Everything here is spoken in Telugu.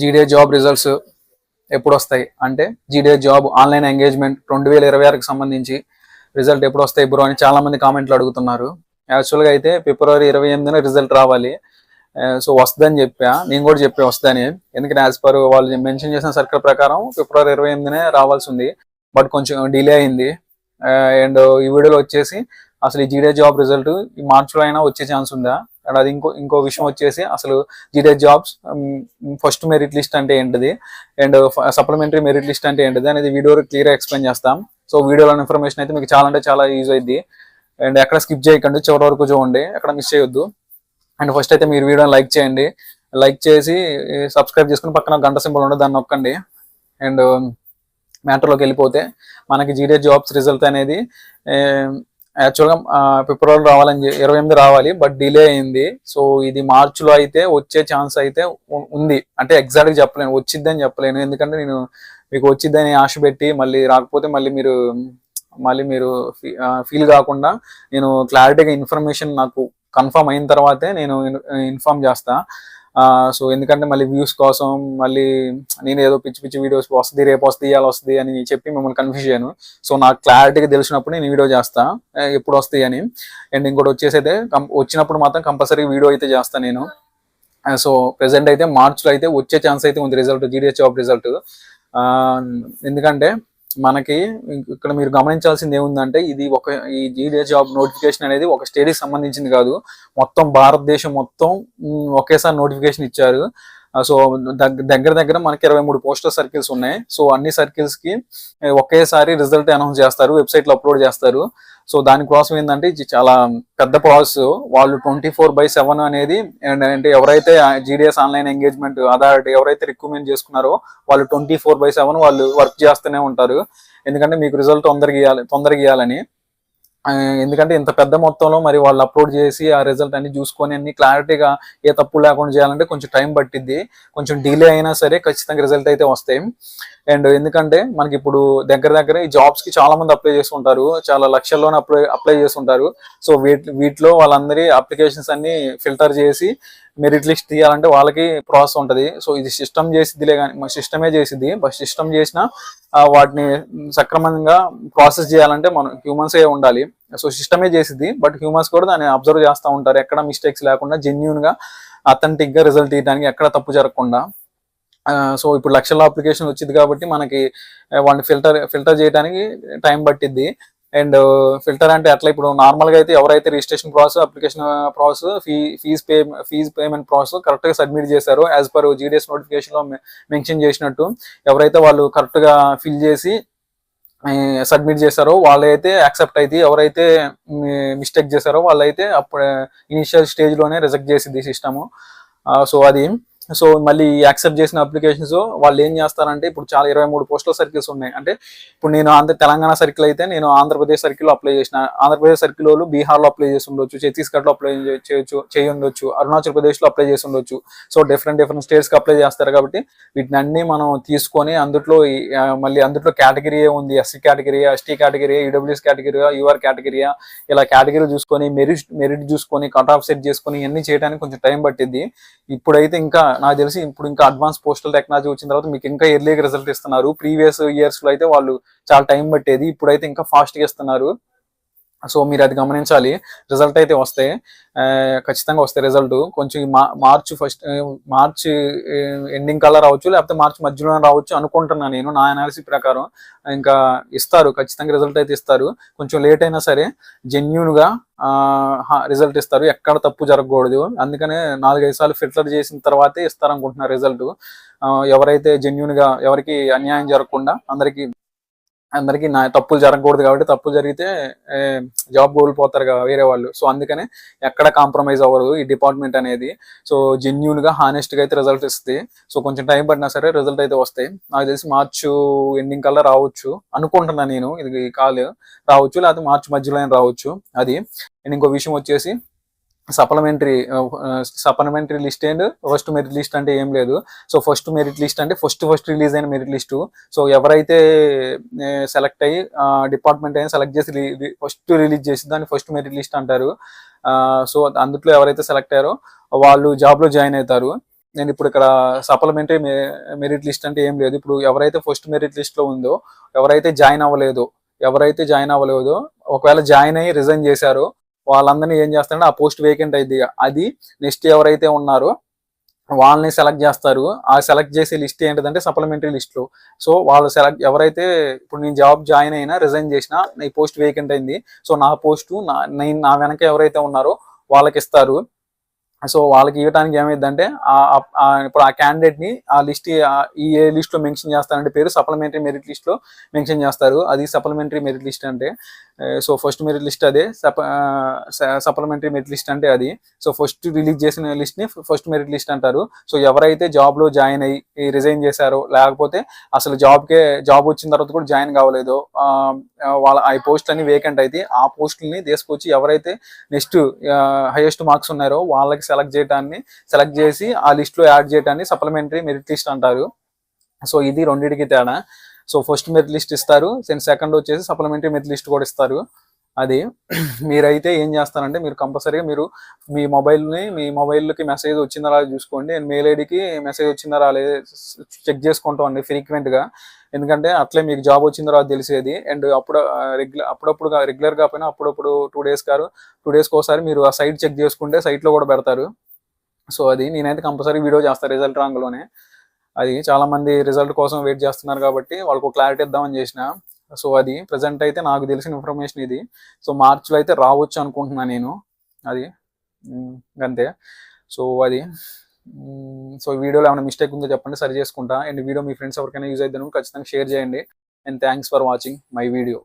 జీడే జాబ్ రిజల్ట్స్ ఎప్పుడు వస్తాయి అంటే జీడే జాబ్ ఆన్లైన్ ఎంగేజ్మెంట్ 2026కి సంబంధించి రిజల్ట్ ఎప్పుడు వస్తాయి బ్రో అని చాలా మంది కామెంట్లు అడుగుతున్నారు. యాక్చువల్గా అయితే ఫిబ్రవరి 28న రిజల్ట్ రావాలి. సో వస్తుందని చెప్పా, నేను కూడా చెప్పా వస్తుందని. ఎందుకంటే యాజ్ పర్ వాళ్ళు మెన్షన్ చేసిన సర్కిల్ ప్రకారం ఫిబ్రవరి 28నే రావాల్సి ఉంది. బట్ కొంచెం డిలే అయింది. అండ్ ఈ వీడియోలో వచ్చేసి అసలు ఈ జీడే జాబ్ రిజల్ట్ ఈ మార్చిలో అయినా వచ్చే ఛాన్స్ ఉందా, అండ్ అది ఇంకో విషయం వచ్చేసి అసలు జీడే జాబ్స్ ఫస్ట్ మెరిట్ లిస్ట్ అంటే ఏంటిది అండ్ సప్లిమెంటరీ మెరిట్ లిస్ట్ అంటే ఏంటిది అనేది వీడియోలో క్లియర్గా ఎక్స్ప్లెయిన్ చేస్తాం. సో వీడియోలో ఇన్ఫర్మేషన్ అయితే మీకు చాలా అంటే చాలా యూజ్ అయింది. అండ్ ఎక్కడ స్కిప్ చేయకండి, చివరి వరకు చూడండి, ఎక్కడ మిస్ చేయొద్దు. అండ్ ఫస్ట్ అయితే మీరు వీడియోని లైక్ చేయండి, లైక్ చేసి సబ్స్క్రైబ్ చేసుకుని పక్కన గంట సింబల్ ఉండదు, దాన్ని నొక్కండి. అండ్ మ్యాటర్లోకి వెళ్ళిపోతే మనకి జీడే జాబ్స్ రిజల్ట్ అనేది యాక్చువల్గా ఫిబ్రవరిలో రావాలని 28 రావాలి, బట్ డిలే అయింది. సో ఇది మార్చిలో అయితే వచ్చే ఛాన్స్ అయితే ఉంది. అంటే ఎగ్జాక్ట్గా చెప్పలేను, వచ్చిద్దని చెప్పలేను. ఎందుకంటే నేను మీకు వచ్చిద్దని ఆశ పెట్టి మళ్ళీ రాకపోతే మళ్ళీ మీరు ఫీల్ కాకుండా నేను క్లారిటీగా ఇన్ఫర్మేషన్ నాకు కన్ఫర్మ్ అయిన తర్వాతే నేను ఇన్ఫార్మ్ చేస్తా. సో ఎందుకంటే మళ్ళీ వ్యూస్ కోసం మళ్ళీ నేను ఏదో పిచ్చి పిచ్చి వీడియోస్ వస్తుంది, రేపు వస్తుంది, ఇవాళ వస్తుంది అని చెప్పి మిమ్మల్ని కన్ఫ్యూజ్ చేయను. సో నాకు క్లారిటీగా తెలిసినప్పుడు నేను వీడియో చేస్తా ఎప్పుడు వస్తాయి అని. అండ్ ఇంకోటి వచ్చేసి అయితే వచ్చినప్పుడు మాత్రం కంపల్సరీ వీడియో అయితే చేస్తాను నేను. సో ప్రెసెంట్ అయితే మార్చ్లో అయితే వచ్చే ఛాన్స్ అయితే ఉంది రిజల్ట్, జీడిఎస్ జాబ్ రిజల్ట్. ఎందుకంటే మనకి ఇక్కడ మీరు గమనించాల్సింది ఏముందంటే ఈ జీడిఎస్ జాబ్ నోటిఫికేషన్ అనేది ఒక స్టేట్కి సంబంధించింది కాదు, మొత్తం భారతదేశం మొత్తం ఒకేసారి నోటిఫికేషన్ ఇచ్చారు. సో దగ్గర మనకి 23 పోస్టల్ సర్కిల్స్ ఉన్నాయి. సో అన్ని సర్కిల్స్ కి ఒకేసారి రిజల్ట్ అనౌన్స్ చేస్తారు, వెబ్సైట్ లో అప్లోడ్ చేస్తారు. సో దానికోసం ఏంటంటే ఇది చాలా పెద్ద ప్రాసెస్. వాళ్ళు 24/7 అనేది అంటే ఎవరైతే జీడిఎస్ ఆన్లైన్ ఎంగేజ్మెంట్ అథారిటీ ఎవరైతే రిక్రూట్మెంట్ చేసుకున్నారో వాళ్ళు 24/7 వాళ్ళు వర్క్ చేస్తూనే ఉంటారు. ఎందుకంటే మీకు రిజల్ట్ తొందరగా ఇవ్వాలని. ఎందుకంటే ఇంత పెద్ద మొత్తంలో మరి వాళ్ళు అప్లోడ్ చేసి ఆ రిజల్ట్ అన్ని చూసుకొని అన్ని క్లారిటీగా ఏ తప్పు లేకుండా చేయాలంటే కొంచెం టైం పట్టిద్ది. కొంచెం డిలే అయినా సరే ఖచ్చితంగా రిజల్ట్ అయితే వస్తాయి. అండ్ ఎందుకంటే మనకి ఇప్పుడు దగ్గర ఈ జాబ్స్ కి చాలా మంది అప్లై చేసుకుంటారు, చాలా లక్షల్లోనే అప్లై చేస్తుంటారు. సో వీటిలో వాళ్ళందరి అప్లికేషన్స్ అన్ని ఫిల్టర్ చేసి మెరిట్ లిస్ట్ తీయాలంటే వాళ్ళకి ప్రాసెస్ ఉంటుంది. సో ఇది సిస్టమ్ చేసిద్దిలే కానీ సిస్టమే చేసిద్ది, బట్ సిస్టమ్ చేసిన వాటిని సక్రమంగా ప్రాసెస్ చేయాలంటే మనం హ్యూమన్సే ఉండాలి. సో సిస్టమే చేసిద్ది, బట్ హ్యూమన్స్ కూడా దాన్ని అబ్జర్వ్ చేస్తూ ఉంటారు, ఎక్కడ మిస్టేక్స్ లేకుండా జెన్యూన్ గా అథెంటిక్ గా రిజల్ట్ ఇవ్వడానికి ఎక్కడ తప్పు జరగకుండా. సో ఇప్పుడు లక్షల అప్లికేషన్ వచ్చింది కాబట్టి మనకి వాటిని ఫిల్టర్ చేయడానికి టైం పట్టిద్ది. అండ్ ఫిల్టర్ అంటే అట్లా ఇప్పుడు నార్మల్గా అయితే ఎవరైతే registration process, application process, fee payment process కరెక్ట్గా సబ్మిట్ చేశారో యాజ్ పర్ జీడిఎస్ నోటిఫికేషన్లో మెన్షన్ చేసినట్టు ఎవరైతే వాళ్ళు కరెక్ట్గా ఫిల్ చేసి సబ్మిట్ చేశారో వాళ్ళైతే యాక్సెప్ట్ అయితే, ఎవరైతే మిస్టేక్ చేశారో వాళ్ళైతే అప్పుడు ఇనిషియల్ స్టేజ్లోనే రిజెక్ట్ చేసింది సిస్టము. సో మళ్ళీ యాక్సెప్ట్ చేసిన అప్లికేషన్స్ వాళ్ళు ఏం చేస్తారంటే ఇప్పుడు చాలా 23 పోస్టల్ సర్కిల్స్ ఉన్నాయి. అంటే ఇప్పుడు నేను తెలంగాణ సర్కిల్ అయితే నేను ఆంధ్రప్రదేశ్ సర్కిల్లో అప్లై చేసిన, ఆంధ్రప్రదేశ్ సర్కిల్ వాళ్ళు బీహార్లో అప్లై చేసి ఉండొచ్చు, ఛత్తీస్గఢ్లో అప్లై చేయి ఉండొచ్చు, అరుణాచల్ ప్రదేశ్లో అప్లై చేసి ఉండొచ్చు. సో డిఫరెంట్ స్టేట్స్కి అప్లై చేస్తారు కాబట్టి వీటిని అన్ని మనం తీసుకొని మళ్ళీ అందులో కేటగిరీ ఉంది, SC category, ST category, EWS category, UR category, ఇలా కేటగిరీ చూసుకొని మెరిట్ చూసుకొని కట్ ఆఫ్ సెట్ చేసుకొని ఇవన్నీ చేయడానికి కొంచెం టైం పట్టింది. ఇప్పుడైతే ఇంకా నాకు తెలిసి ఇప్పుడు ఇంకా అడ్వాన్స్ పోస్టల్ టెక్నాలజీ వచ్చిన తర్వాత మీకు ఇంకా ఎర్లీగా రిజల్ట్ ఇస్తున్నారు. ప్రీవియస్ ఇయర్స్ లో అయితే వాళ్ళు చాలా టైం పట్టేది, ఇప్పుడైతే ఇంకా ఫాస్ట్ గా ఇస్తున్నారు. సో మీరు అది గమనించాలి. రిజల్ట్ అయితే వస్తాయి, ఖచ్చితంగా వస్తాయి రిజల్ట్. కొంచెం మార్చ్ ఎండింగ్ కల్లా రావచ్చు, లేకపోతే మార్చ్ మధ్యలో రావచ్చు అనుకుంటున్నాను నేను. నా అనాలిసిస్ ప్రకారం ఇంకా ఇస్తారు, ఖచ్చితంగా రిజల్ట్ అయితే ఇస్తారు. కొంచెం లేట్ అయినా సరే జెన్యూన్ గా రిజల్ట్ ఇస్తారు, ఎక్కడ తప్పు జరగకూడదు. అందుకనే 4-5 సార్లు ఫిల్టర్ చేసిన తర్వాతే ఇస్తారనుకుంటున్నారు రిజల్ట్. ఎవరైతే జెన్యూన్ గా ఎవరికి అన్యాయం జరగకుండా అందరికీ తప్పులు జరగకూడదు కాబట్టి, తప్పులు జరిగితే జాబ్ కోల్పోతారు కదా వేరే వాళ్ళు. సో అందుకనే ఎక్కడ కాంప్రమైజ్ అవ్వదు ఈ డిపార్ట్మెంట్ అనేది. సో జెన్యూన్ గా హానెస్ట్ గా అయితే రిజల్ట్ ఇస్తుంది. సో కొంచెం టైం పడినా సరే రిజల్ట్ అయితే వస్తాయి. నాకు తెలిసి మార్చ్ ఎండింగ్ కల్లా రావచ్చు అనుకుంటున్నాను నేను. ఇది రావచ్చు, లేకపోతే మార్చ్ మధ్యలో రావచ్చు అది. అండ్ ఇంకో విషయం వచ్చేసి supplementary list and first merit list అంటే ఏం లేదు. సో ఫస్ట్ మెరిట్ లిస్ట్ అంటే ఫస్ట్ రిలీజ్ అయిన మెరిట్ లిస్టు. సో ఎవరైతే సెలెక్ట్ అయ్యి డిపార్ట్మెంట్ అయినా సెలెక్ట్ చేసి ఫస్ట్ రిలీజ్ చేసి దాన్ని ఫస్ట్ మెరిట్ లిస్ట్ అంటారు. సో అందులో ఎవరైతే సెలెక్ట్ అయ్యారో వాళ్ళు జాబ్లో జాయిన్ అవుతారు. నేను ఇప్పుడు ఇక్కడ సప్లిమెంటరీ మెరిట్ లిస్ట్ అంటే ఏం లేదు. ఇప్పుడు ఎవరైతే ఫస్ట్ మెరిట్ లిస్ట్ లో ఉందో, ఎవరైతే జాయిన్ అవ్వలేదో ఒకవేళ జాయిన్ అయ్యి రిజైన్ చేశారో వాళ్ళందరినీ ఏం చేస్తారంటే ఆ పోస్ట్ వేకెంట్ అయింది, అది నెక్స్ట్ ఎవరైతే ఉన్నారో వాళ్ళని సెలెక్ట్ చేస్తారు. ఆ సెలెక్ట్ చేసే లిస్ట్ ఏంటిదంటే సప్లిమెంటరీ లిస్ట్ లో. సో వాళ్ళు ఎవరైతే ఇప్పుడు నేను జాబ్ జాయిన్ అయినా రిజైన్ చేసినా ఈ పోస్ట్ వేకెంట్ అయింది, సో నా పోస్టు నా వెనక ఎవరైతే ఉన్నారో వాళ్ళకి ఇస్తారు. సో వాళ్ళకి ఇవ్వడానికి ఏమైందంటే ఇప్పుడు ఆ క్యాండిడేట్ ని ఆ లిస్ట్ ఈ ఏ లిస్ట్ లో మెన్షన్ చేస్తారంటే పేరు సప్లిమెంటరీ మెరిట్ లిస్ట్ లో మెన్షన్ చేస్తారు. అది సప్లిమెంటరీ మెరిట్ లిస్ట్ అంటే. సో ఫస్ట్ మెరిట్ లిస్ట్ అదే, సప్లిమెంటరీ మెరిట్ లిస్ట్ అంటే అది. సో ఫస్ట్ రిలీజ్ చేసిన లిస్ట్ ని ఫస్ట్ మెరిట్ లిస్ట్ అంటారు. సో ఎవరైతే జాబ్ లో జాయిన్ అయ్యి రిజైన్ చేశారో, లేకపోతే అసలు జాబ్ వచ్చిన తర్వాత కూడా జాయిన్ కావలేదు, వాళ్ళ ఆ పోస్ట్ అని వేకెంట్ అయితే ఆ పోస్టుల్ని తీసుకొచ్చి ఎవరైతే నెక్స్ట్ హైయెస్ట్ మార్క్స్ ఉన్నారో వాళ్ళకి సెలెక్ట్ చేసి ఆ లిస్ట్ లో యాడ్ చేయడాన్ని సప్లిమెంటరీ మెరిట్ లిస్ట్ అంటారు. సో ఇది రెండింటికి తేడా. సో ఫస్ట్ మెరిట్ లిస్ట్ ఇస్తారు, సెకండ్ వచ్చేసి సప్లిమెంటరీ మెరిట్ లిస్ట్ కూడా ఇస్తారు. అది మీరైతే ఏం చేస్తారంటే మీరు కంపల్సరీగా మీరు మీ మొబైల్కి మెసేజ్ వచ్చిందా రాలేదు చూసుకోండి. అండ్ మెయిల్ ఐడికి మెసేజ్ వచ్చిందా రాలేదు చెక్ చేసుకుంటాం అండి ఫ్రీక్వెంట్గా. ఎందుకంటే అట్లే మీకు జాబ్ వచ్చిందో రాదు తెలిసేది. అండ్ అప్పుడప్పుడు రెగ్యులర్ కాకపోయినా అప్పుడప్పుడు 2 డేస్కి ఒకసారి మీరు ఆ సైట్ చెక్ చేసుకుంటే సైట్లో కూడా పెడతారు. సో అది నేనైతే కంపల్సరీ వీడియో చేస్తాను రిజల్ట్ రాంగ్లోనే. అది చాలా మంది రిజల్ట్ కోసం వెయిట్ చేస్తున్నారు కాబట్టి వాళ్ళకు క్లారిటీ ఇద్దామని చేసిన. సో అది ప్రజెంట్ అయితే నాకు తెలిసిన ఇన్ఫర్మేషన్ ఇది. సో మార్చిలో అయితే రావచ్చు అనుకుంటున్నాను నేను. అది అంతే. సో అది సో వీడియోలో ఏమైనా మిస్టేక్ ఉందో చెప్పండి, సరి చేసుకుంటా. అండ్ వీడియో మీ ఫ్రెండ్స్ ఎవరికైనా యూజ్ అయితే ఖచ్చితంగా షేర్ చేయండి. And thanks for watching my video.